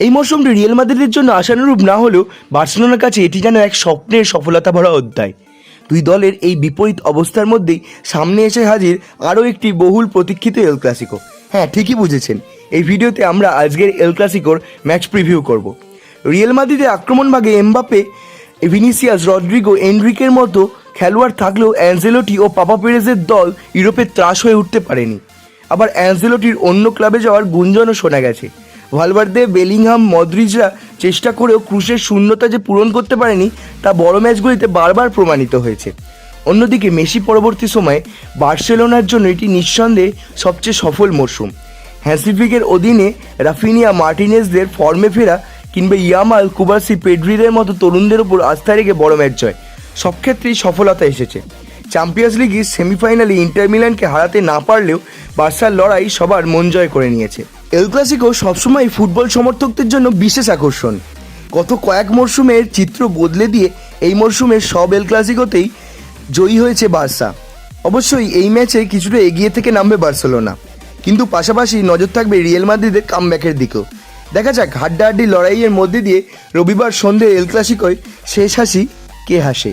এই মরশুমটি রিয়াল মাদ্রিদের জন্য আশানুরূপ না হলেও বার্সেলোনার কাছে এটি যেন এক স্বপ্নের সফলতা ভরা অধ্যায়। দুই দলের এই বিপরীত অবস্থার মধ্যেই সামনে এসে হাজির আরও একটি বহুল প্রতীক্ষিত এল ক্লাসিকো। হ্যাঁ, ঠিকই বুঝেছেন, এই ভিডিওতে আমরা আজকের এল ক্লাসিকোর ম্যাচ প্রিভিউ করব। রিয়াল মাদ্রিদের আক্রমণভাগে এমবাপ্পে, ভিনিসিয়াস, রদ্রিগো, এনরিকের মতো খেলোয়াড় থাকলেও অ্যানজেলোটি ও পাপা পেরেজের দল ইউরোপের ত্রাস হয়ে উঠতে পারেনি। আবার অ্যানজেলোটির অন্য ক্লাবে যাওয়ার গুঞ্জনও শোনা গেছে। ভালভার্দে, বেলিংহাম, মদ্রিজরা চেষ্টা করেও ক্রুশের শূন্যতা যে পূরণ করতে পারেনি তা বড় ম্যাচগুলিতে বারবার প্রমাণিত হয়েছে। অন্যদিকে মেসি পরবর্তী সময়ে বার্সেলোনার জন্য এটি নিঃসন্দেহে সবচেয়ে সফল মরশুম। হ্যান্সি ফ্লিকের অধীনে রাফিনিয়া, মার্টিনেজদের ফর্মে ফেরা কিংবা ইয়ামাল, কুবার্সি, পেড্রিদের মতো তরুণদের উপর আস্থা রেখে বড় ম্যাচ জয়, সব ক্ষেত্রেই সফলতা এসেছে। চ্যাম্পিয়ন্স লিগের সেমিফাইনালে ইন্টার মিলানকে হারাতে না পারলেও বার্সার লড়াই সবার মন জয় করে নিয়েছে। এল ক্লাসিকো সবসময় ফুটবল সমর্থকদের জন্য বিশেষ আকর্ষণ। গত কয়েক মরশুমের চিত্র বদলে দিয়ে এই মরশুমের সব এল ক্লাসিকোতেই জয়ী হয়েছে বার্সা। অবশ্যই এই ম্যাচে কিছুটা এগিয়ে থেকে নামবে বার্সেলোনা, কিন্তু পাশাপাশি নজর থাকবে রিয়াল মাদ্রিদের কামব্যাকের দিকেও। দেখা যাক হাড্ডাহাড্ডি লড়াইয়ের মধ্যে দিয়ে রবিবার সন্ধ্যে এল ক্লাসিকোয় শেষ হাসি কে হাসে।